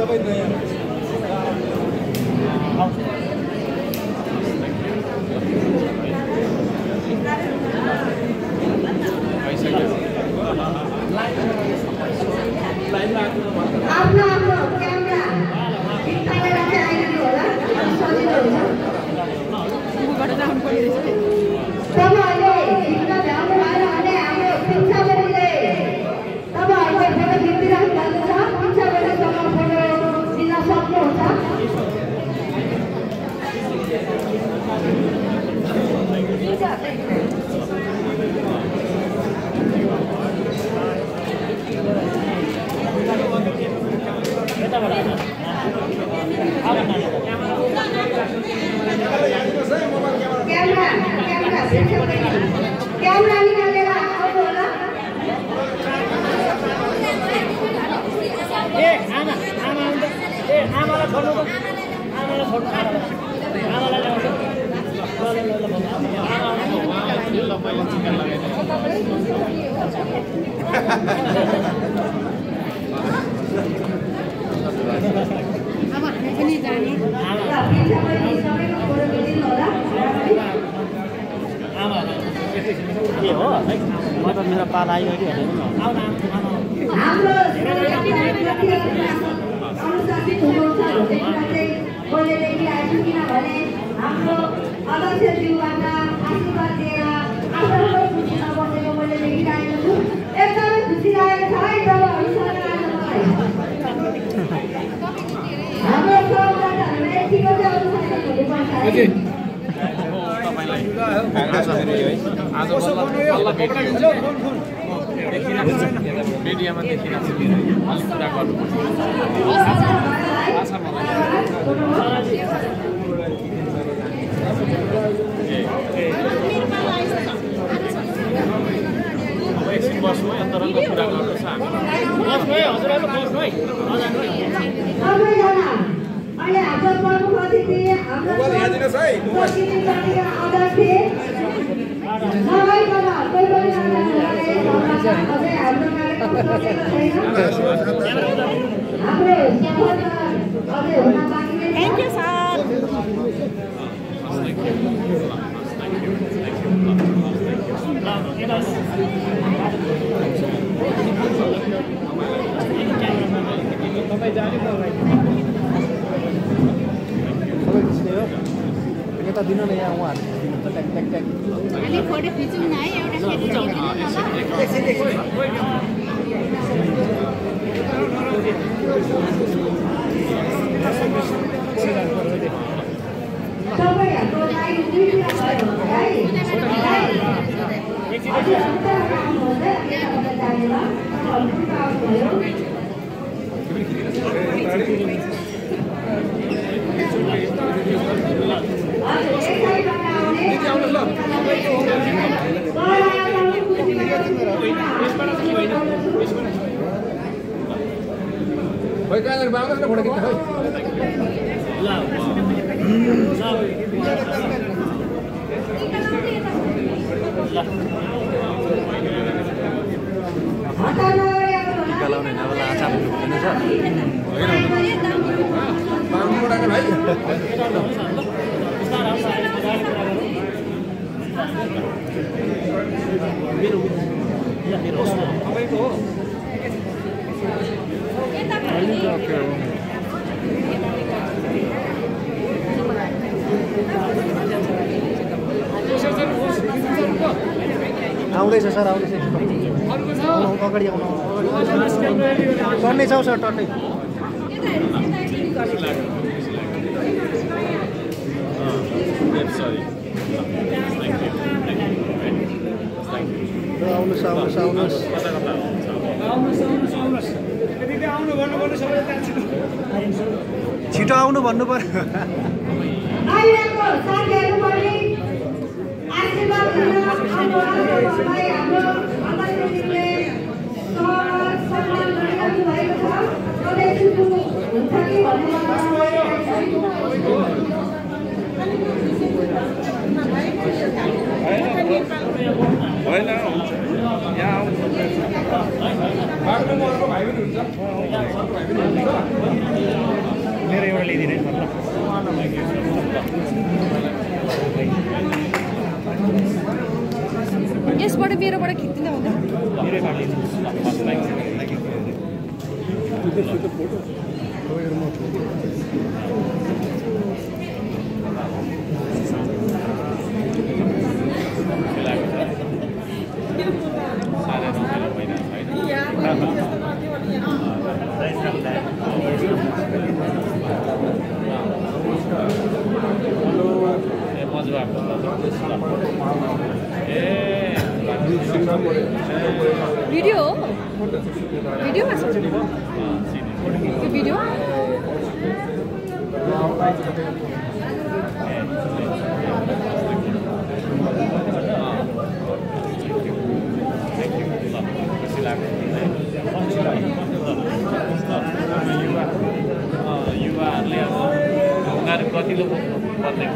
सबै नयाँ आफ्नो क्यामेरा निकालेर चाहिँ आइदिनु होला सजिलो हुन्छ तपाईँहरूले हिँड्न भ्याउनु भएन भने हाम्रो पिन्छाबेलीले तपाईँहरूले फोटो खिचिराख्नु भएको छ पिन्छाबेलीसँग फोटो लिन सक्नुहुन्छ क्यामेरा निकालेर आउनु होला आमालाई छोड्नु आमालाई छोड्नु आमालाई ल्याउँछु आमा पनि जाने के हो है म त मेरो पाला आइयो कि अनुशासित हुनुहुन्छ भन्ने कुरा चाहिँ मैले देखिरहेको छु किनभने हाम्रो अध्यक्षज्यूबाट आशीर्वाद दिएर आफ्नो खुसी नबसेको मैले देखिरहेको छु एकदमै खुसी लागेको छ है तपाईँहरूसँग हाम्रो सहभागीहरूले यतिको चाहिँ अनुशासित हुनुपर्छ है मिडियामा देखिरहेको छु अलिक कुरा गर्नुपर्छ आशा मलाई अब एकछिन बस्नु है अन्तरङ्ग कुरा गर्नु छ बस्नु है हजुरहरु बस्नु है सबैजना अहिले हाम्रो प्रमुख अतिथि हाम्रो यहाँदिनुहोस् है सबैजना कोही पनि अझै हाम्रो हाम्रो अझै हुन बाँकी नै थ्याङ्क यू सर तपाईँ जाने यता दिन न यहाँ उहाँहरू ट्याक ट्याक ट्याक हामी फोटो खिचौँ न है सबैहरूको लागि दुईवटा भयो है भाइ कहाँनिर बाँड्नुहोस् न फोटो खिच्न खै गलाउने नबला आछा हुँदैन छ बाँड्नु पडाएन भाइ तपाईँको हो आउँदैछ सर आउँदैछ अगाडि आउनु टन्नै छ सर टन्नै आउनुहोस् आउनुहोस् आउनुहोस् छिटो आउनु भन्नु पर्यो अहिलेको साथीहरू पनि आशीर्वाद दिन आउनुभयो हाम्रो अध्यक्षज्यूले सम्मान गरिरहनु भएको छ सधैँ सुरु हुन्छ कि भन्ने होइन यहाँ बाटोमा अर्को भाइ पनि हुन्छ मेरो एउटा ल्याइदिने ल यसबाट मेरोबाट खिच्दिन हुँदैन मेरै काटिदिनु भिडियो हो भिडियोमा छ त्यो भिडियो युवाहरूले अब उनीहरू कतिलो पर्ने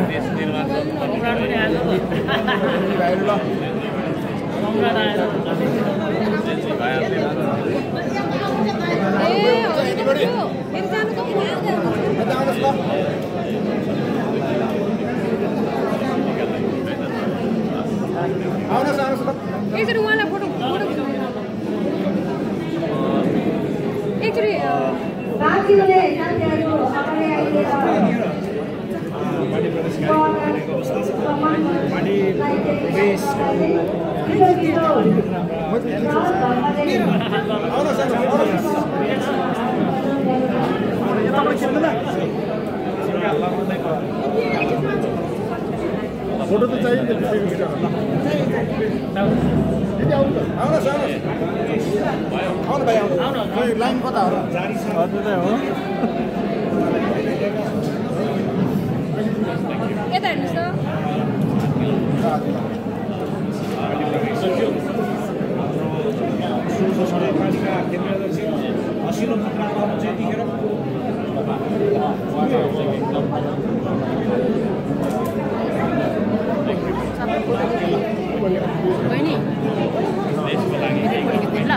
देश निर्माण एकचोटि उहाँलाई फोटो एकचोटि साथीहरूले साथीहरू अगाडि आइदिएर फोटो त चाहिन्छ आउनु भाइ आउनु लाइन कता हो यता हेर्नुहोस् बहिनी ल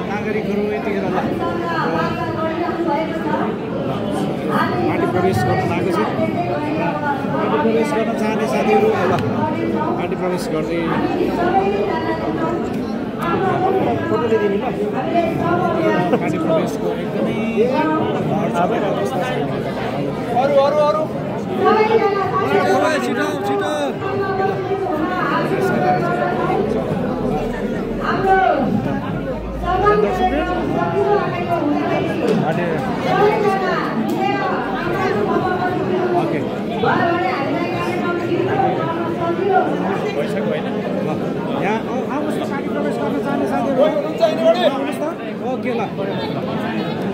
नागरिकहरू यतिखेर माटी प्रवेश गर्न लागेको छ माटी प्रवेश गर्न चाहने साथीहरू ल माटी प्रवेश गर्ने फोटो ल्याइदिनु ल माटी प्रवेशको एकदमै अवस्था छ अरू अरू अरू छिटो छिटो ओके यहाँ आउनुहोस् न माटी प्रवेश गर्न चाहने साथीहरू आउनुहोस् न ओके ल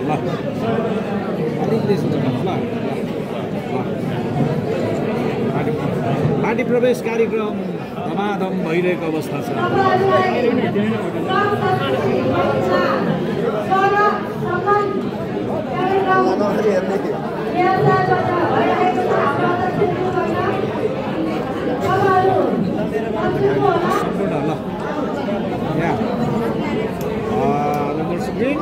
ल अलिक देश हुन्छ ल माटी प्रवेश कार्यक्रम धमाधम भइरहेको अवस्था छ सम्पूर्ण ल यहाँ स्क्रिन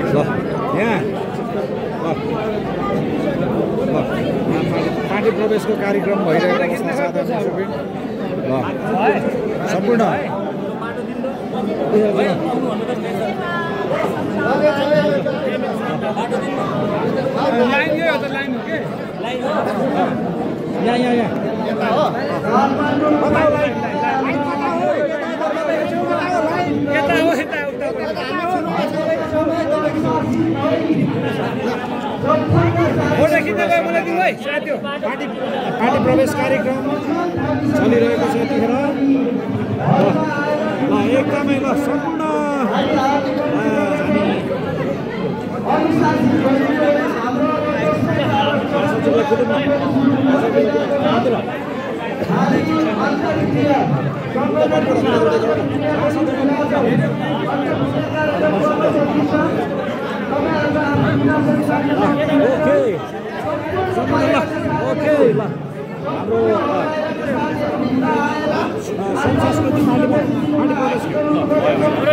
ल यहाँ पार्टी प्रवेशको कार्यक्रम भइरहेको अवस्था साधारण ल सम्पूर्ण यहाँ पार्टी प्रवेश कार्यक्रम चलिरहेको छ यतिखेर ल एकदमै ल सम्पूर्ण ओके ल हाम्रो संस्कृति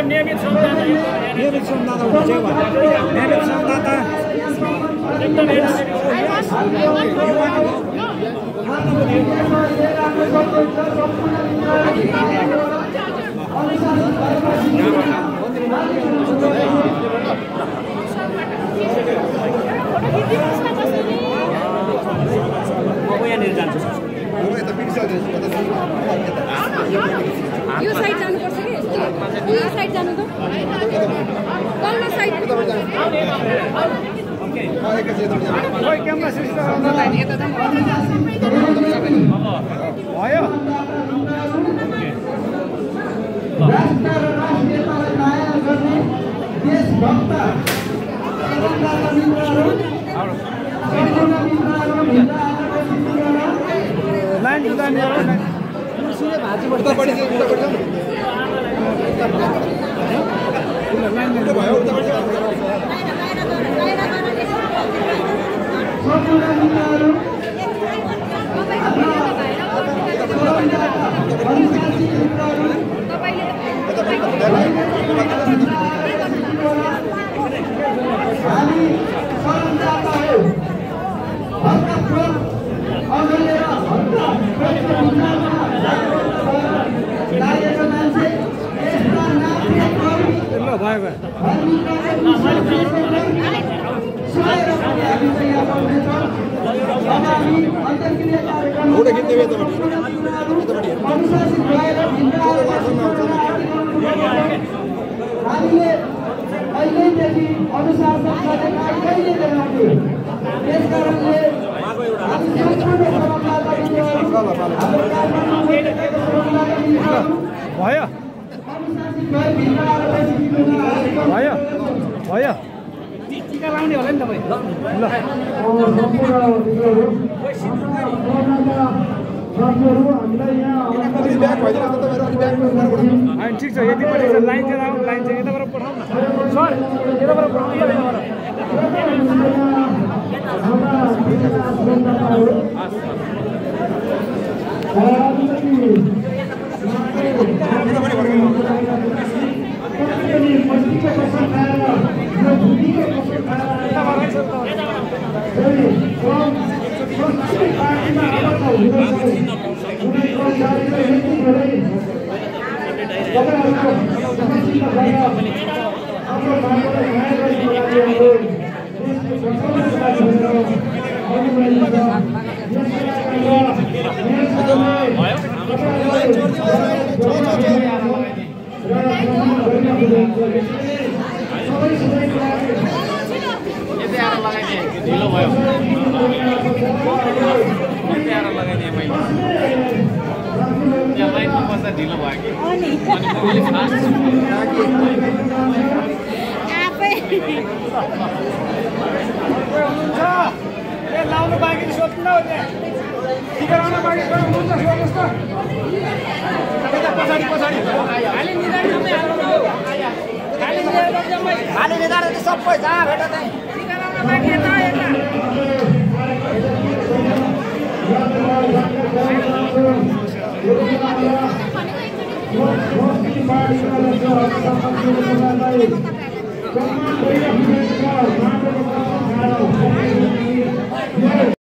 नियमित संवाददाता हुनुहुन्छ नियमित संवाददाता यो साइड जानुपर्छ कि यो साइड जानु त कल्लो साइड भयो टिका लाउने होला नि तपाईँ ठिक छ यतिपट्टि छ लाइन चाहिँ लाइन चाहिँ यताबाट पठाउँ न सर यताबाट पठाउँ ढिलो भयो लगाइदिएँ मैले यहाँ लाइनमा बस्दा ढिलो भयो कि अनि मैले फास्ट लाउनु बाँकी सोध्नु टिका लाउनु बाँकी हुनुहुन्छ सोध्नुहोस् त पछाडि पछाडि खाली निकालेर सबै जहाँ भेट चाहिँ टिका लाउनु बाँकी यता यता